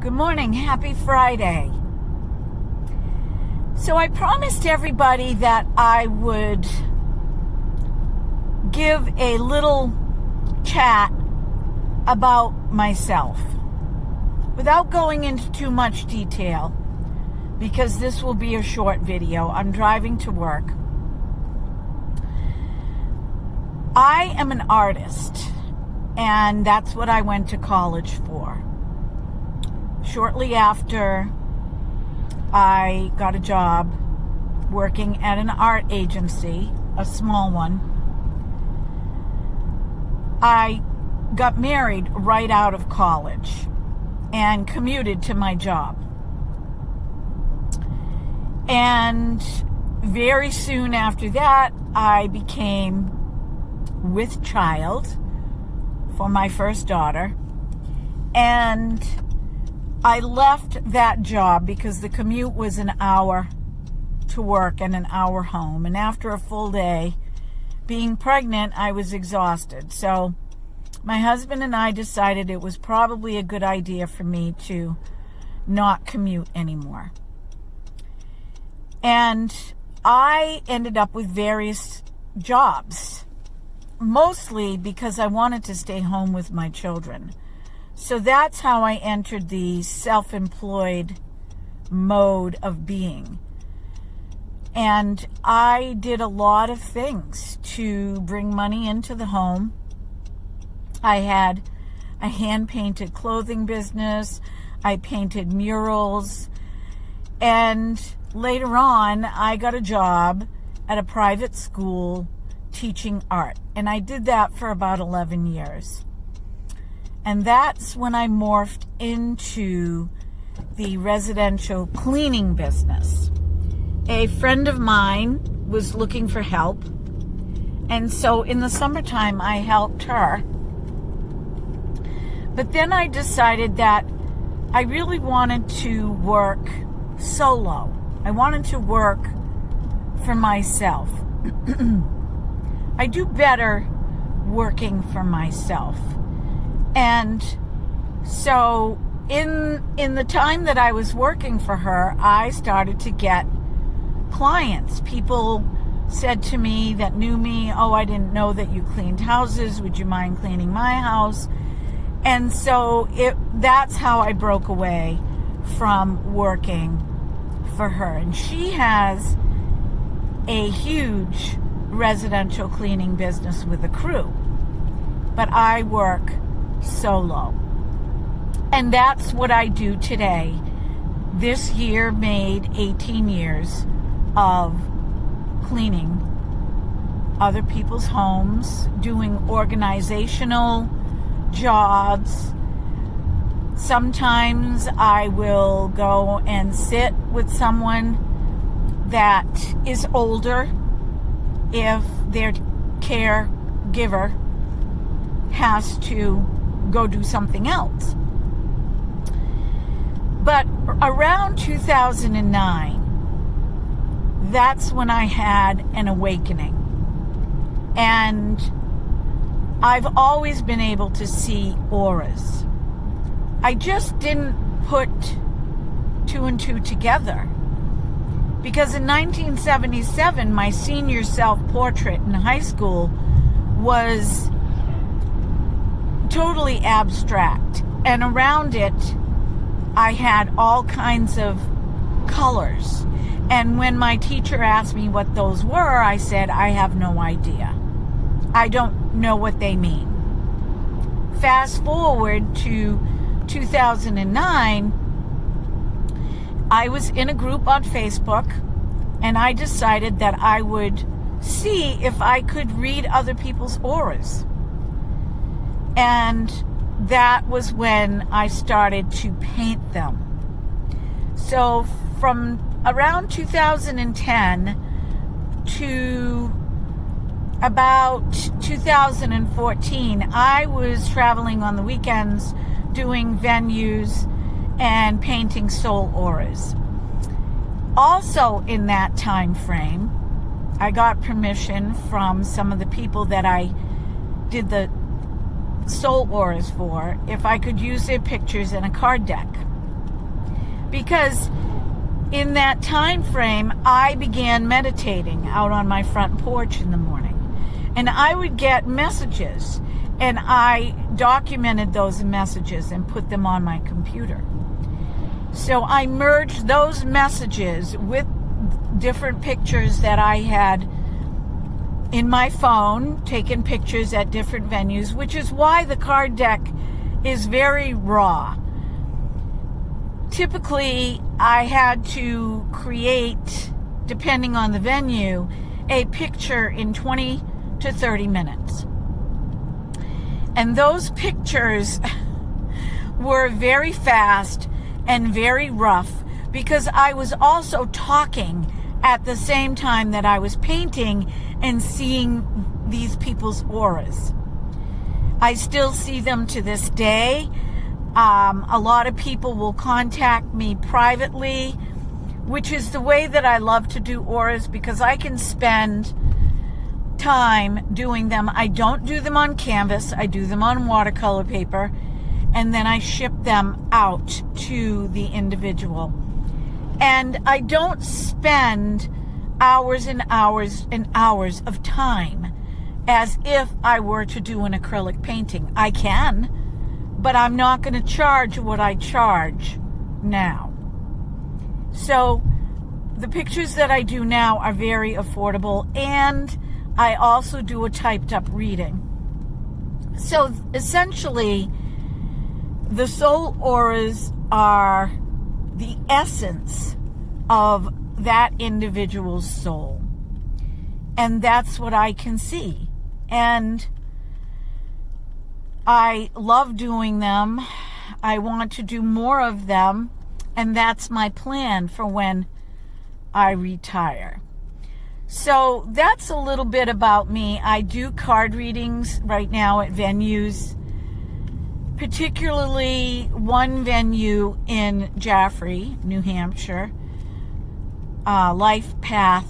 Good morning. Happy Friday. So I promised everybody that I would give a little chat about myself without going into too much detail because this will be a short video. I'm driving to work. I am an artist, and that's what I went to college for. Shortly after, I got a job working at an art agency, a small one. I got married right out of college and commuted to my job. And very soon after that, I became with child for my first daughter. And I left that job because the commute was an hour to work and an hour home. And after a full day being pregnant, I was exhausted. So my husband and I decided it was probably a good idea for me to not commute anymore. And I ended up with various jobs, mostly because I wanted to stay home with my children. So that's how I entered the self-employed mode of being. And I did a lot of things to bring money into the home. I had a hand-painted clothing business. I painted murals. And later on, I got a job at a private school teaching art. And I did that for about 11 years. And that's when I morphed into the residential cleaning business. A friend of mine was looking for help. And so in the summertime, I helped her. But then I decided that I really wanted to work solo. I wanted to work for myself. I do better working for myself. And so in the time that I was working for her, I started to get clients. People said to me that knew me, "Oh, I didn't know that you cleaned houses. Would you mind cleaning my house?" And so that's how I broke away from working for her. And she has a huge residential cleaning business with a crew. But I work solo. And that's what I do today. This year made 18 years of cleaning other people's homes, doing organizational jobs. Sometimes I will go and sit with someone that is older if their caregiver has to go do something else. But around 2009, that's when I had an awakening. And I've always been able to see auras. I just didn't put two and two together. Because in 1977, my senior self-portrait in high school was totally abstract, and around it I had all kinds of colors. And when my teacher asked me what those were, I said, I have no idea. I don't know what they mean. Fast forward to 2009, I was in a group on Facebook, and I decided that I would see if I could read other people's auras. And that was when I started to paint them. So from around 2010 to about 2014, I was traveling on the weekends doing venues and painting soul auras. Also in that time frame, I got permission from some of the people that I did the soul auras for if I could use their pictures in a card deck. because in that time frame, I began meditating out on my front porch in the morning. And I would get messages, and I documented those messages and put them on my computer. So I merged those messages with different pictures that I had in my phone, taken pictures at different venues, which is why the card deck is very raw. Typically, I had to create, depending on the venue, a picture in 20 to 30 minutes. And those pictures were very fast and very rough because I was also talking at the same time that I was painting and seeing these people's auras. I still see them to this day. A lot of people will contact me privately, which is the way that I love to do auras, because I can spend time doing them. I don't do them on canvas. I do them on watercolor paper, and then I ship them out to the individual. And I don't spend hours and hours and hours of time as if I were to do an acrylic painting. I can, but I'm not going to charge what I charge now. So the pictures that I do now are very affordable, and I also do a typed up reading. So essentially, the soul auras are the essence of that individual's soul. And that's what I can see. And I love doing them. I want to do more of them. And that's my plan for when I retire. So that's a little bit about me. I do card readings right now at venues, particularly one venue in Jaffrey, New Hampshire, Life Path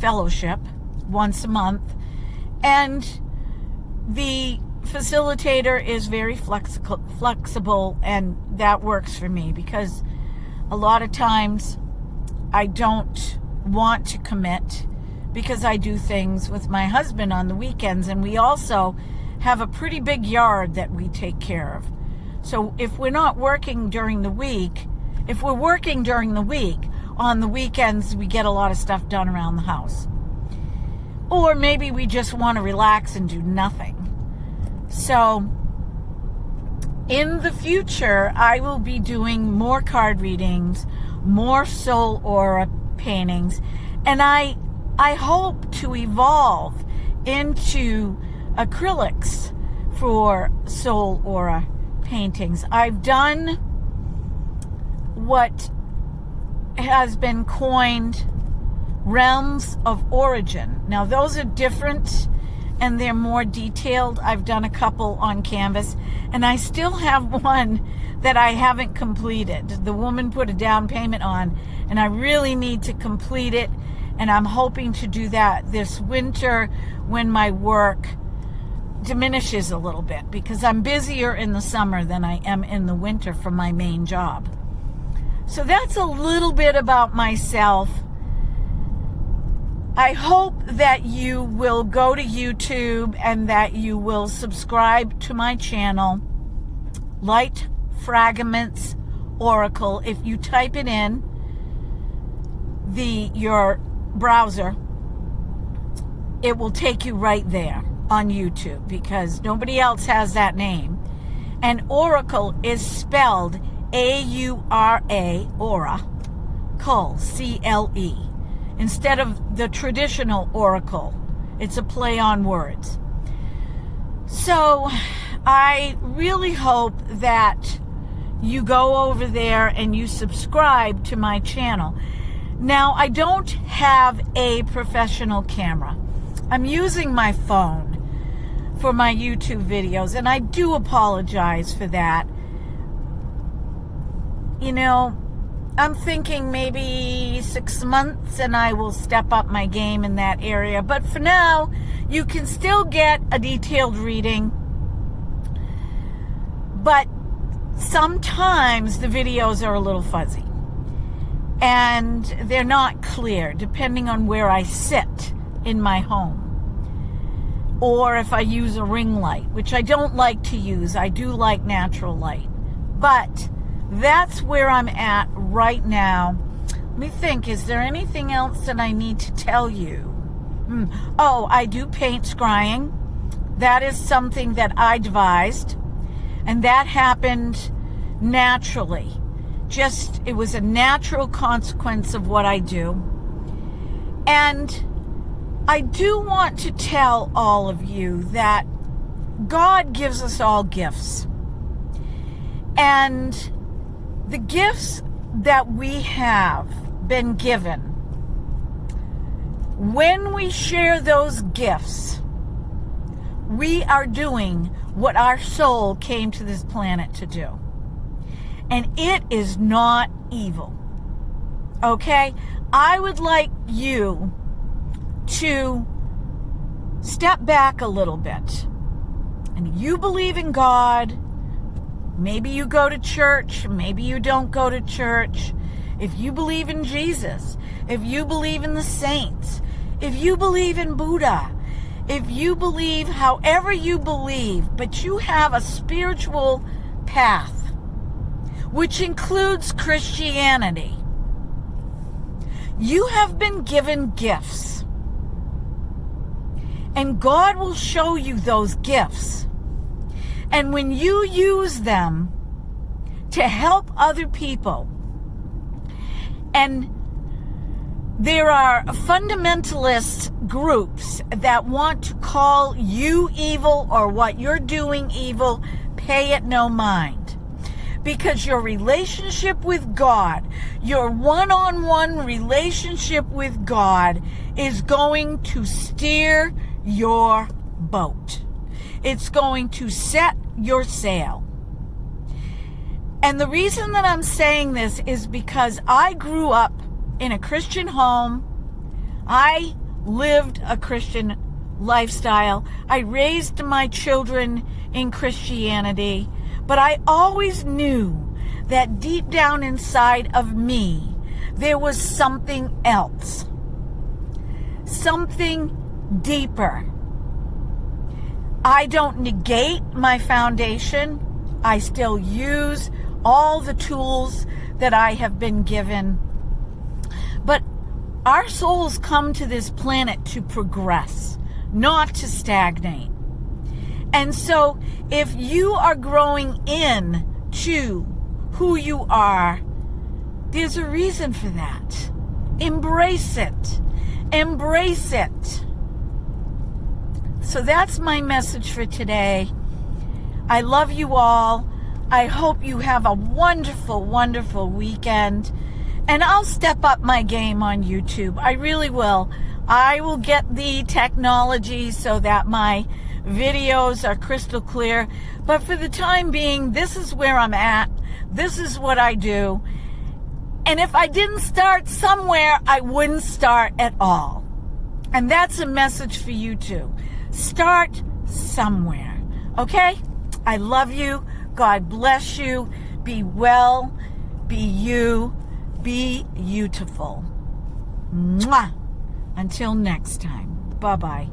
Fellowship, once a month. And the facilitator is very flexible, and that works for me because a lot of times I don't want to commit because I do things with my husband on the weekends, and we also have a pretty big yard that we take care of. So if we're not working during the week, if we're working during the week, on the weekends we get a lot of stuff done around the house. Or maybe we just want to relax and do nothing. So in the future, I will be doing more card readings, more soul aura paintings, and I hope to evolve into acrylics for soul aura paintings. I've done what has been coined realms of origin. Now those are different and they're more detailed. I've done a couple on canvas, and I still have one that I haven't completed. The woman put a down payment on, and I really need to complete it, and I'm hoping to do that this winter when my work diminishes a little bit, because I'm busier in the summer than I am in the winter for my main job. So that's a little bit about myself. I hope that you will go to YouTube and that you will subscribe to my channel, Light Fragments Oracle. If you type it in your browser, it will take you right there on YouTube, because nobody else has that name. And Oracle is spelled A-U-R-A, Aura, C-L-E. Instead of the traditional oracle. It's a play on words. So I really hope that you go over there and you subscribe to my channel. Now, I don't have a professional camera. I'm using my phone for my YouTube videos, and I do apologize for that. You know, I'm thinking maybe 6 months and I will step up my game in that area. But for now, you can still get a detailed reading. But sometimes the videos are a little fuzzy and they're not clear depending on where I sit in my home, or if I use a ring light, which I don't like to use. I do like natural light, but that's where I'm at right now. Let me think, is there anything else that I need to tell you? Oh, I do paint scrying. That is something that I devised, and that happened naturally. It was a natural consequence of what I do. And I do want to tell all of you that God gives us all gifts. And the gifts that we have been given, when we share those gifts, we are doing what our soul came to this planet to do. And it is not evil. Okay? I would like you to step back a little bit. And you believe in God. Maybe you go to church. Maybe you don't go to church. If you believe in Jesus, if you believe in the saints, if you believe in Buddha, if you believe however you believe, but you have a spiritual path, which includes Christianity, you have been given gifts. And God will show you those gifts. And when you use them to help other people, and there are fundamentalist groups that want to call you evil or what you're doing evil, pay it no mind. Because your relationship with God, your one-on-one relationship with God is going to steer your boat. It's going to set your sail. And the reason that I'm saying this is because I grew up in a Christian home. I lived a Christian lifestyle. I raised my children in Christianity. But I always knew that deep down inside of me, there was something else. Something deeper. I don't negate my foundation. I still use all the tools that I have been given. But our souls come to this planet to progress, not to stagnate. And so if you are growing in to who you are, there's a reason for that. Embrace it. Embrace it. So that's my message for today. I love you all. I hope you have a wonderful, wonderful weekend. And I'll step up my game on YouTube. I really will. I will get the technology so that my videos are crystal clear. But for the time being, this is where I'm at. This is what I do. And if I didn't start somewhere, I wouldn't start at all. And that's a message for you too. Start somewhere. Okay? I love you. God bless you. Be well. Be you. Be beautiful. Mwah. Until next time. Bye-bye.